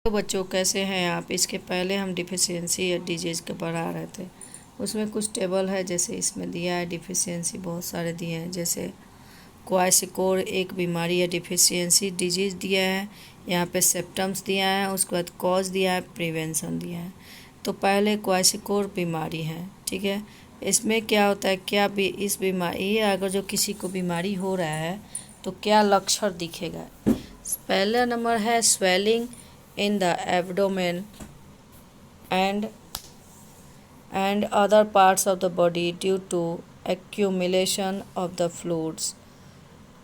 तो बच्चों कैसे हैं आप। इसके पहले हम डिफिशियंसी या डिजीज़ के पढ़ा रहे थे, उसमें कुछ टेबल है जैसे इसमें दिया है। डिफिशियंसी बहुत सारे दिए हैं, जैसे क्वाइसिकोर एक बीमारी या डिफिशियंसी डिजीज़ दिया है, यहाँ पे सिम्टम्स दिया है, उसके बाद कॉज दिया है, प्रिवेंशन दिया है। तो पहले क्वाइसिकोर बीमारी है, ठीक है। इसमें क्या होता है, क्या भी इस बीमारी अगर जो किसी को बीमारी हो रहा है तो क्या लक्षण दिखेगा। पहला नंबर है swelling in the abdomen and other parts of the body due to accumulation of the fluids,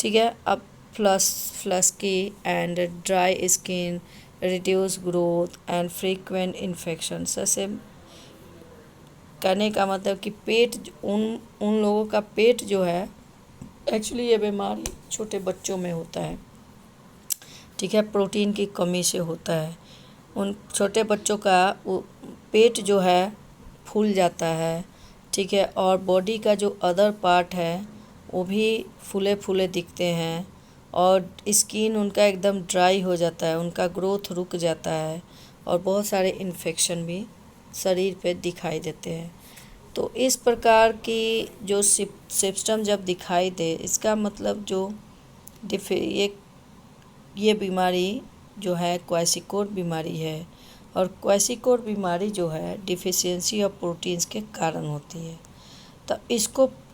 ठीक है। अब flaky and dry skin, reduce growth and frequent infection. ऐसे कहने का मतलब कि पेट उन लोगों का पेट जो है, एक्चुअली ये बीमारी छोटे बच्चों में होता है, ठीक है। प्रोटीन की कमी से होता है। उन छोटे बच्चों का वो पेट जो है फूल जाता है, ठीक है। और बॉडी का जो अदर पार्ट है वो भी फूले फूले दिखते हैं, और स्किन उनका एकदम ड्राई हो जाता है, उनका ग्रोथ रुक जाता है, और बहुत सारे इन्फेक्शन भी शरीर पे दिखाई देते हैं। तो इस प्रकार की जो सिस्टम जब दिखाई दे, इसका मतलब जो ये बीमारी जो है क्वाइसिकोर बीमारी है, और क्वाइसिकोर बीमारी जो है डिफिशियंसी ऑफ प्रोटीन्स के कारण होती है। तो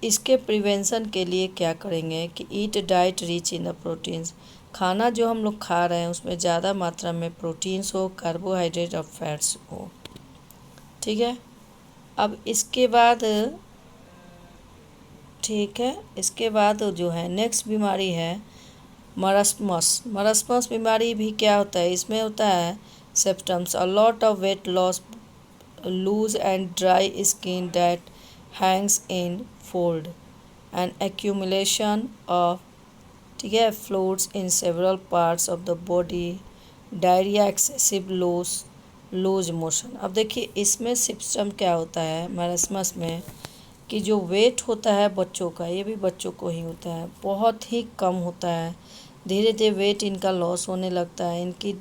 इसके प्रिवेंशन के लिए क्या करेंगे कि eat diet rich in the proteins, खाना जो हम लोग खा रहे हैं उसमें ज़्यादा मात्रा में प्रोटीन्स हो, कार्बोहाइड्रेट और फैट्स हो, ठीक है। अब इसके बाद ठीक है, इसके बाद जो है नेक्स्ट बीमारी है मरस्मस बीमारी भी क्या होता है, इसमें होता है symptoms a lot of weight loss, loose and dry skin that hangs in fold and accumulation of, ठीक है, fluids in several parts of the body, diarrhoea, excessive loose motion. अब देखिए इसमें सिस्टम क्या होता है मरस्मस में, कि जो वेट होता है बच्चों का, ये भी बच्चों को ही होता है, बहुत ही कम होता है। धीरे धीरे वेट इनका लॉस होने लगता है, इनकी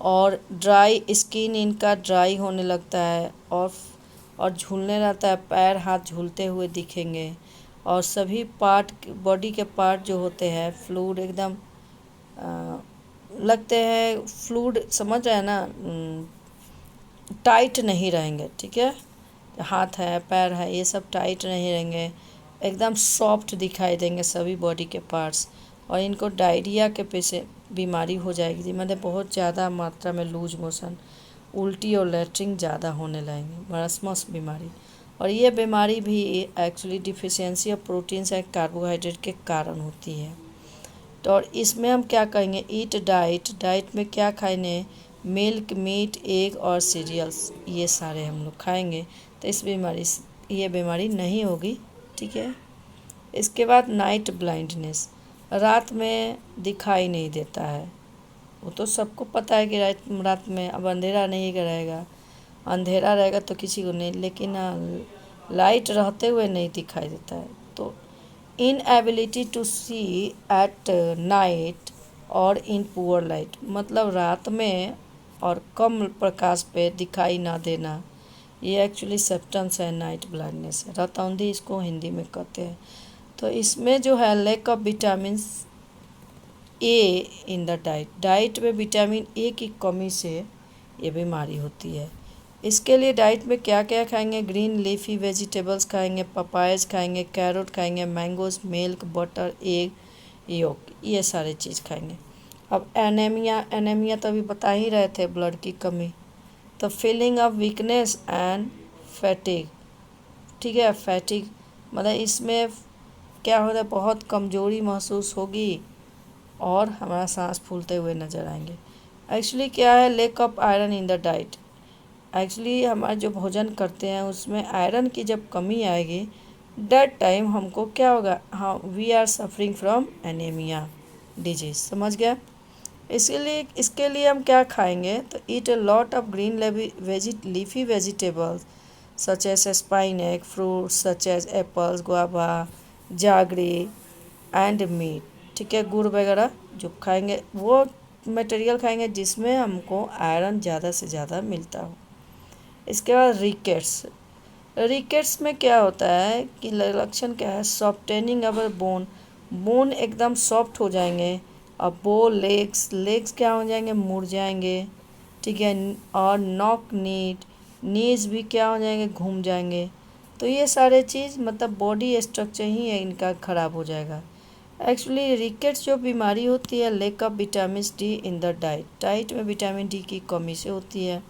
और ड्राई स्किन इनका ड्राई होने लगता है, और झूलने रहता है, पैर हाथ झूलते हुए दिखेंगे, और सभी पार्ट बॉडी के पार्ट जो होते हैं फ्लूइड एकदम लगते हैं, फ्लूइड समझ रहे हैं ना, टाइट नहीं रहेंगे, ठीक है। हाथ है, पैर है, ये सब टाइट नहीं रहेंगे, एकदम सॉफ्ट दिखाई देंगे सभी बॉडी के पार्ट्स, और इनको डायरिया के पेशे बीमारी हो जाएगी, मतलब बहुत ज़्यादा मात्रा में लूज मोशन, उल्टी और लैट्रिन ज़्यादा होने लगेंगे, मरस्मस बीमारी। और ये बीमारी भी actually deficiency of proteins and carbohydrate के कारण होती है। तो और इसमें हम क्या कहेंगे, ईट डाइट में क्या खाएंगे, मिल्क, मीट, एग और सीरियल्स, ये सारे हम लोग खाएंगे, तो ये बीमारी नहीं होगी, ठीक है। इसके बाद नाइट ब्लाइंडनेस, रात में दिखाई नहीं देता है, वो तो सबको पता है कि रात में अब अंधेरा नहीं रहेगा, अंधेरा रहेगा तो किसी को नहीं, लेकिन लाइट रहते हुए नहीं दिखाई देता है। तो inability to see at night और इन पुअर लाइट, मतलब रात में और कम प्रकाश पे दिखाई ना देना, ये एक्चुअली सिम्टम्स है नाइट ब्लाइंडनेस, रातौंधी इसको हिंदी में कहते हैं। तो इसमें जो है lack of vitamin A in the diet में विटामिन ए की कमी से ये बीमारी होती है। इसके लिए डाइट में क्या क्या खाएंगे, ग्रीन लीफी वेजिटेबल्स खाएंगे, पपायज खाएंगे, कैरोट खाएंगे, मैंगोज, मिल्क, बटर, एग, योक, ये सारे चीज़ खाएंगे। अब एनीमिया तो अभी बता ही रहे थे, ब्लड की कमी। तो feeling of weakness and fatigue, ठीक है, फैटिग मतलब इसमें क्या होता है, बहुत कमज़ोरी महसूस होगी और हमारा सांस फूलते हुए नज़र आएंगे। एक्चुअली क्या है, lake of iron in the diet, actually हमारा जो भोजन करते हैं उसमें आयरन की जब कमी आएगी, दैट टाइम हमको क्या होगा, हाँ, we are suffering from anaemia disease, समझ गया। इसके लिए हम क्या खाएंगे, तो eat a lot of green leafy vegetables such as spinach, fruits such as apples, guava, jaggery and meat, ठीक है। गुड़ वगैरह जो खाएंगे वो मटेरियल खाएंगे जिसमें हमको आयरन ज़्यादा से ज़्यादा मिलता हो। इसके बाद रिकेट्स। रिकेट्स में क्या होता है कि लक्षण क्या है, सॉफ्टेनिंग अवर बोन, बोन एकदम सॉफ्ट हो जाएंगे। और बो लेग्स, लेग्स क्या हो जाएंगे, मुड़ जाएंगे, ठीक है। और नॉक नीड, नीज भी क्या हो जाएंगे, घूम जाएंगे। तो ये सारे चीज़ मतलब बॉडी स्ट्रक्चर ही है इनका ख़राब हो जाएगा। एक्चुअली रिकेट्स जो बीमारी होती है lack of vitamin D in the diet, diet में विटामिन डी की कमी से होती है।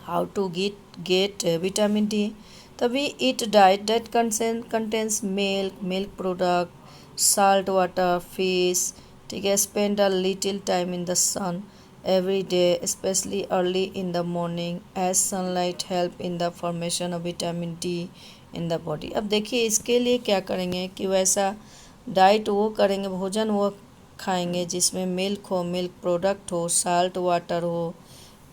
How to get vitamin D, तभी eat diet that contains milk product, salt water, fish, ठीक है। Spend a little time in the sun every day, especially early in the morning, as sunlight help in the formation of vitamin D in the body। अब देखिए इसके लिए क्या करेंगे कि वैसा डाइट वो करेंगे, भोजन वो खाएंगे जिसमें मिल्क हो, मिल्क प्रोडक्ट हो, साल्ट वाटर हो,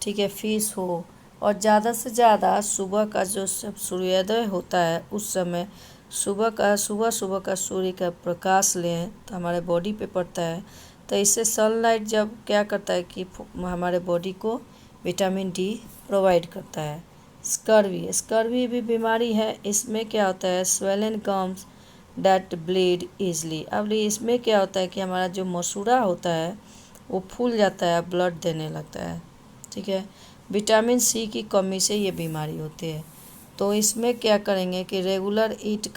ठीक है, फिश हो। और ज़्यादा से ज़्यादा सुबह का जो सब सूर्योदय होता है उस समय सुबह का सूर्य का प्रकाश लें तो हमारे बॉडी पे पड़ता है। तो इससे सनलाइट जब क्या करता है कि हमारे बॉडी को विटामिन डी प्रोवाइड करता है। स्कर्वी भी बीमारी है। इसमें क्या होता है, swollen gums that bleed easily. अब इसमें क्या होता है कि हमारा जो मसूड़ा होता है वो फूल जाता है, ब्लड देने लगता है, ठीक है। विटामिन सी की कमी से ये बीमारी होती है। तो इसमें क्या करेंगे कि रेगुलर ईट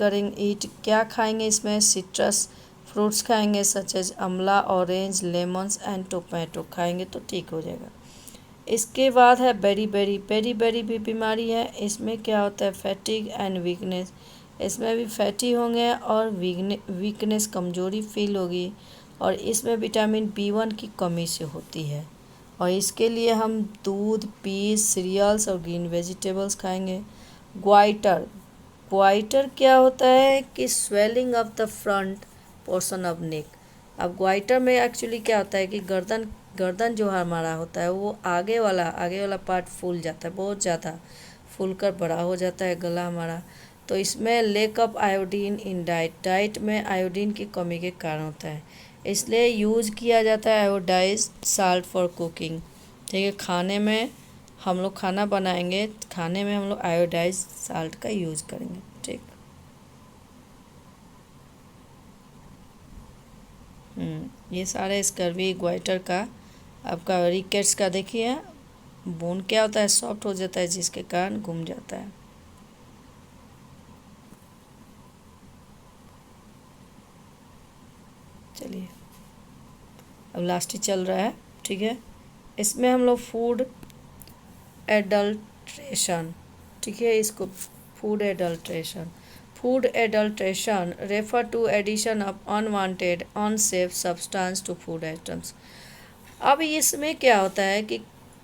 क्या खाएंगे, इसमें सिट्रस फ्रूट्स खाएंगे सच एज अमला, ऑरेंज, लेमन्स एंड टोमेटो खाएंगे तो ठीक हो जाएगा। इसके बाद है बेरी भी बीमारी है। इसमें क्या होता है, फैटिग एंड वीकनेस, इसमें भी फैटी होंगे और वीकनेस कमजोरी फील होगी। और इसमें विटामिन B1 की कमी से होती है। और इसके लिए हम दूध, पीस, सीरियल्स और ग्रीन वेजिटेबल्स खाएंगे। ग्वाइटर क्या होता है कि swelling of the front portion of neck. अब ग्वाइटर में एक्चुअली क्या होता है कि गर्दन जो हमारा होता है वो आगे वाला पार्ट फूल जाता है, बहुत ज़्यादा फूल कर बड़ा हो जाता है गला हमारा। तो इसमें lake of iodine in diet में आयोडीन की कमी के कारण होता है, इसलिए यूज किया जाता है आयोडाइज्ड साल्ट फॉर कुकिंग, ठीक है। खाने में हम लोग खाना बनाएंगे, खाने में हम लोग आयोडाइज्ड साल्ट का यूज करेंगे, ठीक। ये सारे स्कर्वी, ग्वाइटर का, आपका रिकेट्स का देखिए बोन क्या होता है, सॉफ्ट हो जाता है जिसके कारण घूम जाता है। चलिए अब लास्ट ही चल रहा है, ठीक है। इसमें हम लोग फूड एडल्ट्रेशन, ठीक है, इसको food adulteration refer to addition of unwanted unsafe substance to food items. अब इसमें क्या होता है कि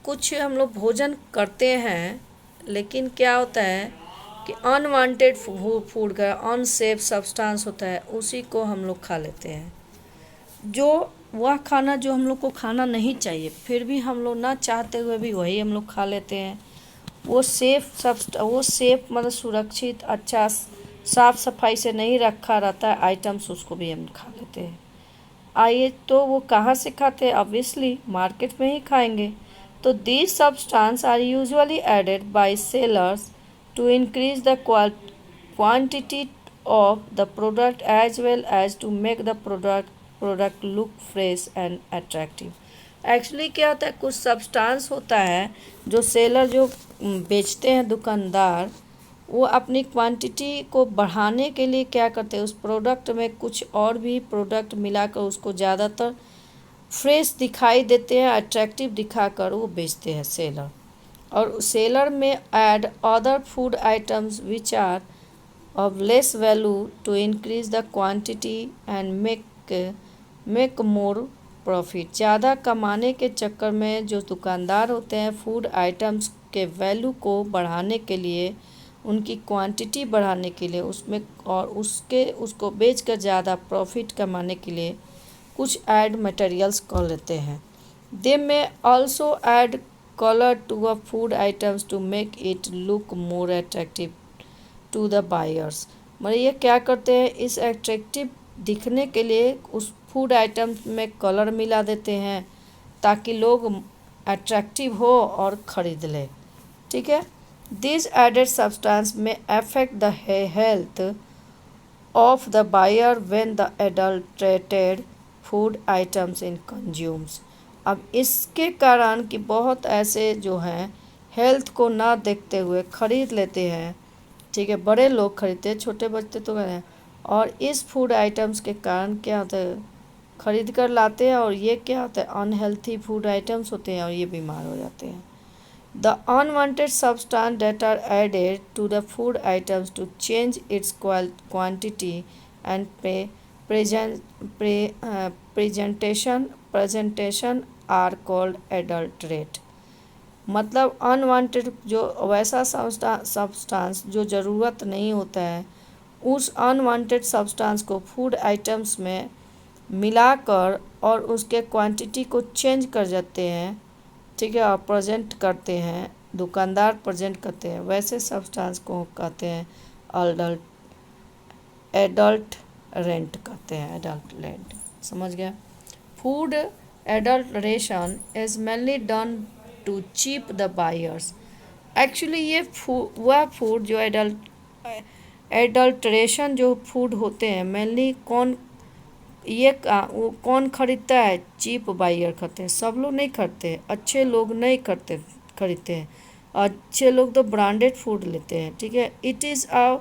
कुछ हम लोग भोजन करते हैं लेकिन क्या होता है कि अनवांटेड फूड का अनसेफ सब्सटेंस होता है, उसी को हम लोग खा लेते हैं। जो वह खाना जो हम लोग को खाना नहीं चाहिए फिर भी हम लोग ना चाहते हुए भी वही हम लोग खा लेते हैं। वो सेफ मतलब सुरक्षित, अच्छा साफ सफाई से नहीं रखा रहता है आइटम्स, उसको भी हम खा लेते हैं। आइए तो वो कहाँ से खाते हैं, ऑब्वियसली मार्केट में ही खाएंगे। तो these substance are usually added by sellers to increase the quantity of the product as well as to make the product look fresh and attractive. Actually क्या होता है, कुछ सब्सटेंस होता है जो सेलर जो बेचते हैं दुकानदार, वो अपनी क्वांटिटी को बढ़ाने के लिए क्या करते हैं, उस प्रोडक्ट में कुछ और भी प्रोडक्ट मिलाकर उसको ज़्यादातर फ्रेश दिखाई देते हैं, अट्रैक्टिव दिखाकर वो बेचते हैं सेलर। और seller may add other food items which are of less value to increase the quantity and make more profit. ज़्यादा कमाने के चक्कर में जो दुकानदार होते हैं फूड आइटम्स के वैल्यू को बढ़ाने के लिए, उनकी क्वांटिटी बढ़ाने के लिए, उसमें और उसको बेचकर ज़्यादा प्रॉफिट कमाने के लिए कुछ ऐड मटेरियल्स कर लेते हैं। They may also add colour to a food items to make it look more attractive to the buyers. मतलब ये क्या करते हैं, इस अट्रैक्टिव दिखने के लिए उस फूड आइटम्स में कलर मिला देते हैं ताकि लोग अट्रैक्टिव हो और ख़रीद ले। ठीक है। This added substance may affect the health of the buyer when the adulterated food items in consumes. अब इसके कारण कि बहुत ऐसे जो हैं हेल्थ को ना देखते हुए ख़रीद लेते हैं। ठीक है, बड़े लोग खरीदते हैं, छोटे बच्चे तो हैं। और इस फूड आइटम्स के कारण क्या होता है, ख़रीद कर लाते हैं और ये क्या होता है, अनहेल्थी फूड आइटम्स होते हैं और ये बीमार हो जाते हैं। The unwanted substance that are added to the food items to change its quantity and presentation are called adulterate। मतलब अनवांटेड जो वैसा सब्सटेंस जो ज़रूरत नहीं होता है, उस अनवांटेड सब्सटेंस को फूड आइटम्स में मिलाकर और उसके क्वांटिटी को चेंज कर जाते हैं। ठीक है, और प्रेजेंट करते हैं, दुकानदार प्रेजेंट करते हैं, वैसे सब्सटेंस को कहते हैं एडल्टरेंट कहते हैं, एडल्टरेंट। समझ गया। Food adulteration is mainly done to cheat the buyers. Actually ये वह फूड जो एडल्ट्रेशन जो फूड होते हैं, मेनली वो कौन खरीदता है, चीप बायर करते हैं। सब लोग नहीं खरीदते, अच्छे लोग नहीं खरीदते हैं। अच्छे लोग तो ब्रांडेड फूड लेते हैं। ठीक है। It is a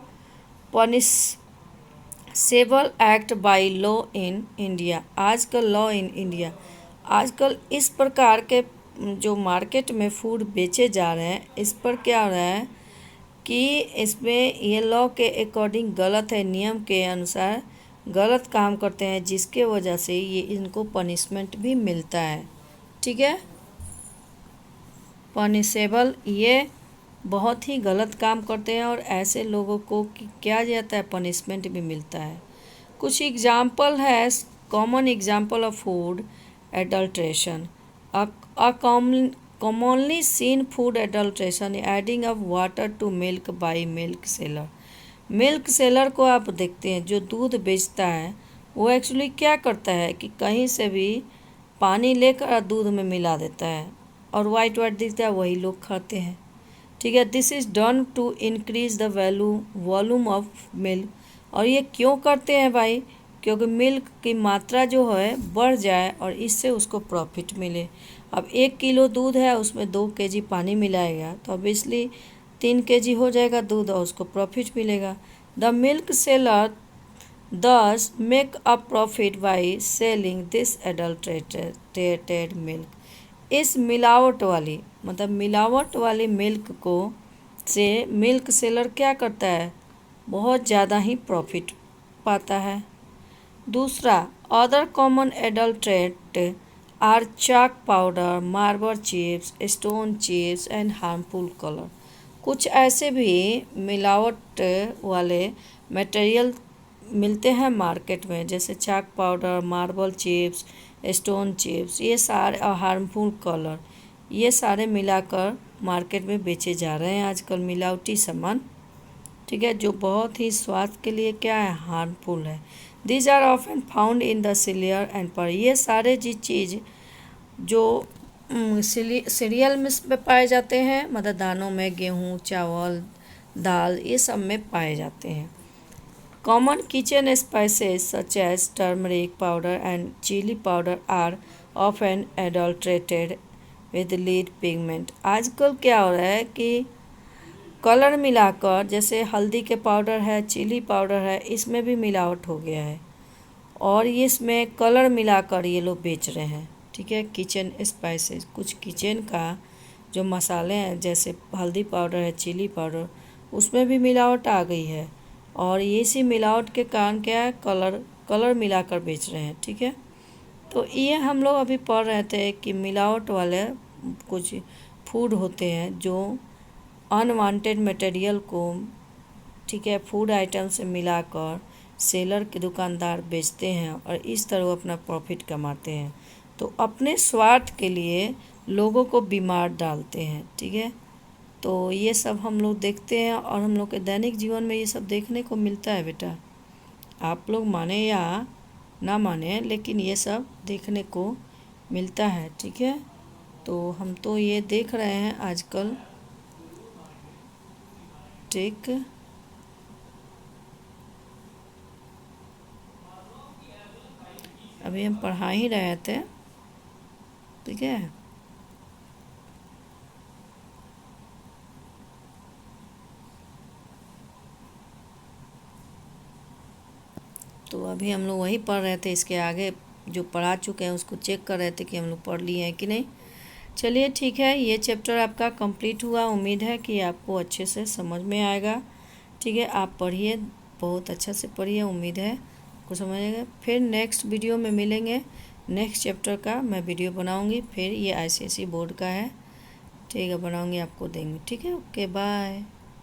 punishable act by law in India. आजकल लॉ इन इंडिया, आजकल इस प्रकार के जो मार्केट में फूड बेचे जा रहे हैं, इस पर क्या हो रहा है कि इसमें ये लॉ के अकॉर्डिंग गलत है, नियम के अनुसार गलत काम करते हैं, जिसके वजह से ये इनको पनिशमेंट भी मिलता है। ठीक है, पनिशेबल, ये बहुत ही गलत काम करते हैं और ऐसे लोगों को क्या जाता है, पनिशमेंट भी मिलता है। कुछ एग्जाम्पल है, common example of food adulteration. commonly seen food adulteration adding of water to milk by milk seller। Milk seller को आप देखते हैं, जो दूध बेचता है, वो एक्चुअली क्या करता है कि कहीं से भी पानी लेकर दूध में मिला देता है और वाइट दिखता है, वही लोग खाते हैं। ठीक है। This is done to increase the volume of milk. और ये क्यों करते हैं भाई, क्योंकि मिल्क की मात्रा जो है बढ़ जाए और इससे उसको प्रॉफिट मिले। अब 1 किलो दूध है, उसमें 2 kg पानी मिलाएगा तो ऑब्वियसली 3 kg हो जाएगा दूध और उसको प्रॉफिट मिलेगा। द मिल्क सेलर दस make a profit by selling this adulterated milk. इस मिलावट वाली मिल्क को से मिल्क सेलर क्या करता है, बहुत ज़्यादा ही प्रॉफिट पाता है। दूसरा, other common adulterate are chalk powder, marble chips, stone chips and harmful colour. कुछ ऐसे भी मिलावट वाले मटेरियल मिलते हैं मार्केट में, जैसे chalk powder, marble chips, stone chips, ये सारे हार्मफुल कलर, ये सारे मिलाकर मार्केट में बेचे जा रहे हैं आजकल, मिलावटी सामान। ठीक है, जो बहुत ही स्वास्थ्य के लिए क्या है, हार्मफुल है। These are often found in the cereal and पर। ये सारे चीज़ जो सीरियल में पाए जाते हैं, मतलब दानों में, गेहूँ, चावल, दाल, ये सब में पाए जाते हैं। Common kitchen spices such as turmeric powder and chilli powder are often adulterated with lead pigment. आजकल क्या हो रहा है कि कलर मिलाकर, जैसे हल्दी के पाउडर है, चिली पाउडर है, इसमें भी मिलावट हो गया है और इसमें कलर मिलाकर ये लोग बेच रहे हैं। ठीक है, किचन स्पाइसेस, कुछ किचन का जो मसाले हैं, जैसे हल्दी पाउडर है, चिली पाउडर, उसमें भी मिलावट आ गई है और इसी मिलावट के कारण क्या है, कलर मिलाकर बेच रहे हैं। ठीक है, तो ये हम लोग अभी पढ़ रहे थे कि मिलावट वाले कुछ फूड होते हैं जो अनवांटेड मटेरियल को, ठीक है, फूड आइटम से मिलाकर सेलर के दुकानदार बेचते हैं और इस तरह वो अपना प्रॉफिट कमाते हैं। तो अपने स्वार्थ के लिए लोगों को बीमार डालते हैं। ठीक है, तो ये सब हम लोग देखते हैं और हम लोग के दैनिक जीवन में ये सब देखने को मिलता है बेटा। आप लोग माने या ना माने, लेकिन ये सब देखने को मिलता है। ठीक है, तो हम तो ये देख रहे हैं आजकल। ठीक, अभी हम पढ़ा ही रहे थे। ठीक है, तो अभी हम लोग वही पढ़ रहे थे, इसके आगे जो पढ़ा चुके हैं उसको चेक कर रहे थे कि हम लोग पढ़ लिए हैं कि नहीं। चलिए ठीक है, ये चैप्टर आपका कंप्लीट हुआ। उम्मीद है कि आपको अच्छे से समझ में आएगा। ठीक है, आप पढ़िए, बहुत अच्छा से पढ़िए, उम्मीद है आपको समझेगा। फिर नेक्स्ट वीडियो में मिलेंगे। नेक्स्ट चैप्टर का मैं वीडियो बनाऊंगी, फिर ये आईसीएसई बोर्ड का है। ठीक है, बनाऊंगी, आपको देंगे। ठीक है, ओके, बाय।